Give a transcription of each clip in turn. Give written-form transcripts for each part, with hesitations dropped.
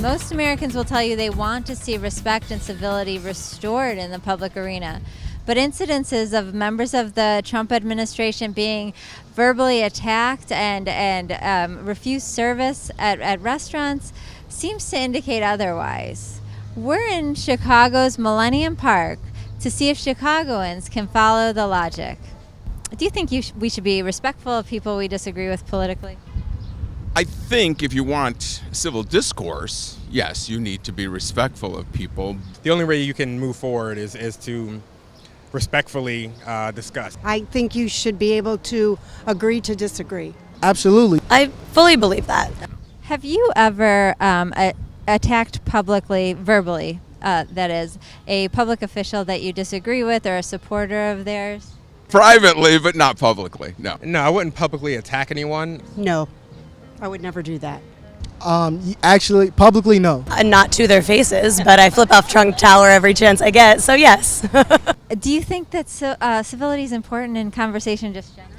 Most Americans will tell you they want to see respect and civility restored in the public arena. But incidences of members of the Trump administration being verbally attacked and refused service at restaurants seems to indicate otherwise. We're in Chicago's Millennium Park to see if Chicagoans can follow the logic. Do you think we should be respectful of people we disagree with politically? I think if you want civil discourse, yes, you need to be respectful of people. The only way you can move forward is to respectfully discuss. I think you should be able to agree to disagree. Absolutely. I fully believe that. Have you ever attacked publicly, verbally, that is, a public official that you disagree with or a supporter of theirs? Privately, but not publicly, no. No, I wouldn't publicly attack anyone. No, I would never do that. Actually, publicly, no. Not to their faces, but I flip off Trump Tower every chance I get, so yes. Do you think that civility is important in conversation just generally?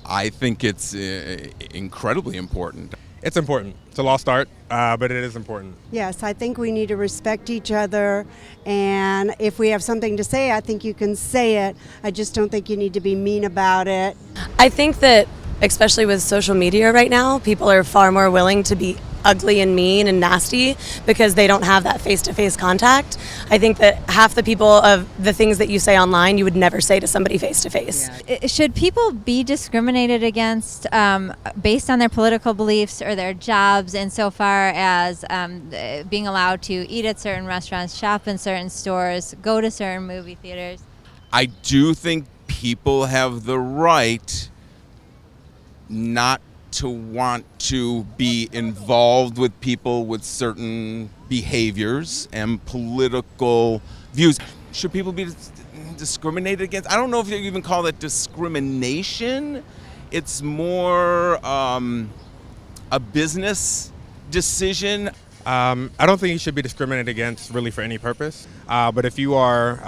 I think it's incredibly important. It's important. It's a lost art, but it is important. Yes, I think we need to respect each other, and if we have something to say, I think you can say it. I just don't think you need to be mean about it. I think that, especially with social media right now, people are far more willing to be ugly and mean and nasty because they don't have that face-to-face contact. I think that half the people of the things that you say online, you would never say to somebody face-to-face. Should people be discriminated against based on their political beliefs or their jobs insofar as being allowed to eat at certain restaurants, shop in certain stores, go to certain movie theaters? I do think people have the right not to want to be involved with people with certain behaviors and political views. Should people be discriminated against? I don't know if you even call that discrimination. It's more a business decision. I don't think you should be discriminated against really for any purpose. But if you are,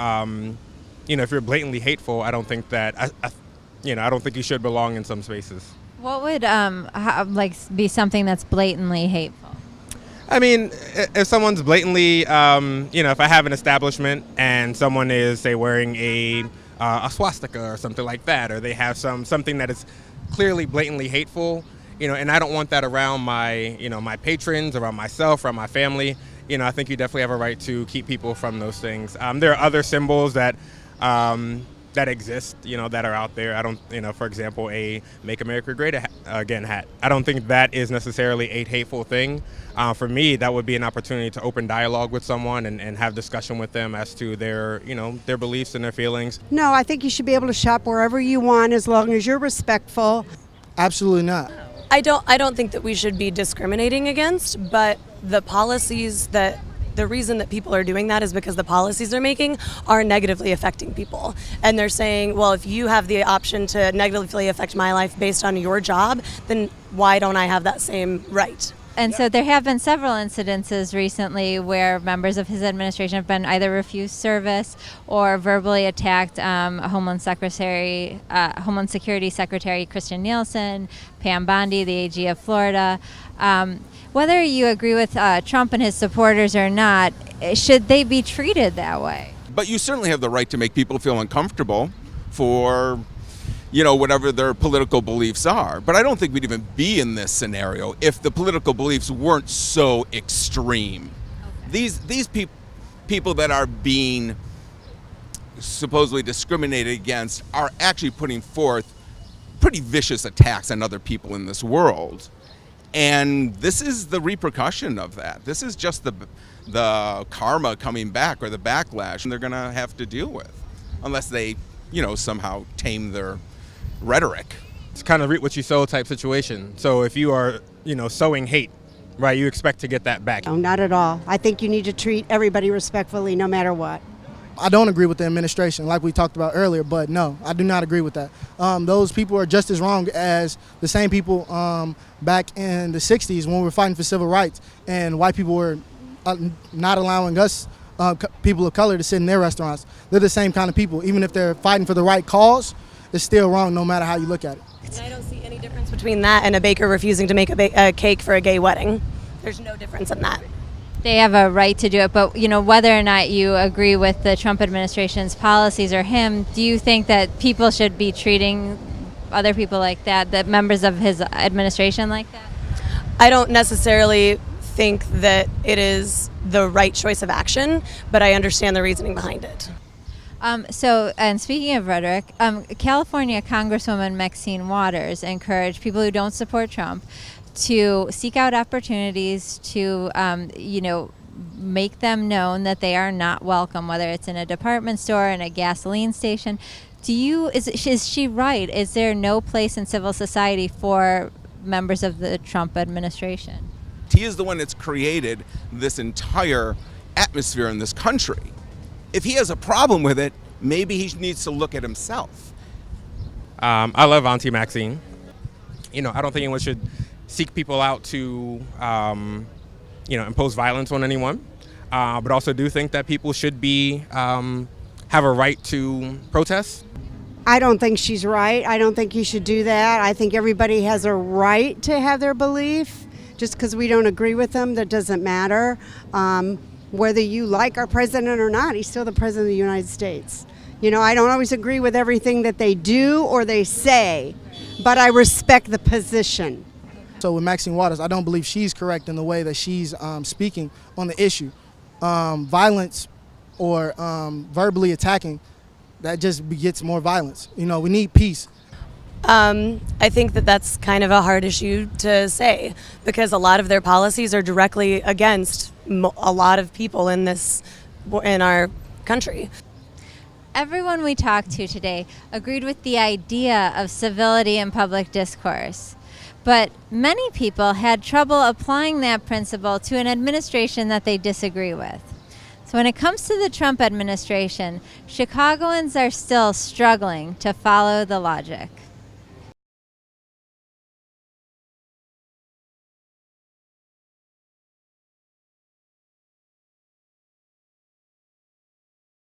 if you're blatantly hateful, I don't think that, I don't think you should belong in some spaces. What would be something that's blatantly hateful? I mean, if someone's blatantly, if I have an establishment and someone is, say, wearing a swastika or something like that, or they have something that is clearly blatantly hateful, and I don't want that around my, my patrons, around myself, around my family, I think you definitely have a right to keep people from those things. There are other symbols that exist, that are out there. I don't, for example, a Make America Great Again hat. I don't think that is necessarily a hateful thing. For me, that would be an opportunity to open dialogue with someone and have discussion with them as to their, their beliefs and their feelings. No, I think you should be able to shop wherever you want as long as you're respectful. Absolutely not. I don't think that we should be discriminating against, but the policies the reason that people are doing that is because the policies they're making are negatively affecting people. And they're saying, well, if you have the option to negatively affect my life based on your job, then why don't I have that same right? And so there have been several incidences recently where members of his administration have been either refused service or verbally attacked Homeland Security Secretary Christian Nielsen, Pam Bondi, the AG of Florida. Whether you agree with Trump and his supporters or not, should they be treated that way? But you certainly have the right to make people feel uncomfortable for whatever their political beliefs are. But I don't think we'd even be in this scenario if the political beliefs weren't so extreme. Okay. These people that are being supposedly discriminated against are actually putting forth pretty vicious attacks on other people in this world. And this is the repercussion of that. This is just the karma coming back, or the backlash, and they're going to have to deal with, unless they, somehow tame their rhetoric. It's kind of reap what you sow type situation. So if you are, sowing hate, right, you expect to get that back. No, not at all. I think you need to treat everybody respectfully no matter what. I don't agree with the administration, like we talked about earlier, but no, I do not agree with that. Those people are just as wrong as the same people back in the 60s when we were fighting for civil rights and white people were not allowing us, people of color, to sit in their restaurants. They're the same kind of people. Even if they're fighting for the right cause, it's still wrong no matter how you look at it. And I don't see any difference between that and a baker refusing to make a cake for a gay wedding. There's no difference in that. They have a right to do it, but whether or not you agree with the Trump administration's policies or him, do you think that people should be treating other people like that, that members of his administration like that? I don't necessarily think that it is the right choice of action, but I understand the reasoning behind it. And speaking of rhetoric, California Congresswoman Maxine Waters encouraged people who don't support Trump to seek out opportunities to, make them known that they are not welcome, whether it's in a department store, in a gasoline station. Is she right? Is there no place in civil society for members of the Trump administration? He is the one that's created this entire atmosphere in this country. If he has a problem with it, maybe he needs to look at himself. I love Auntie Maxine. I don't think anyone should seek people out to, impose violence on anyone. But also do think that people should have a right to protest. I don't think she's right. I don't think you should do that. I think everybody has a right to have their belief. Just because we don't agree with them, that doesn't matter. Whether you like our president or not, he's still the president of the United States. I don't always agree with everything that they do or they say, but I respect the position. So with Maxine Waters, I don't believe she's correct in the way that she's speaking on the issue. Violence or verbally attacking, that just begets more violence. We need peace. I think that that's kind of a hard issue to say because a lot of their policies are directly against a lot of people in our country. Everyone we talked to today agreed with the idea of civility in public discourse. But many people had trouble applying that principle to an administration that they disagree with. So when it comes to the Trump administration, Chicagoans are still struggling to follow the logic.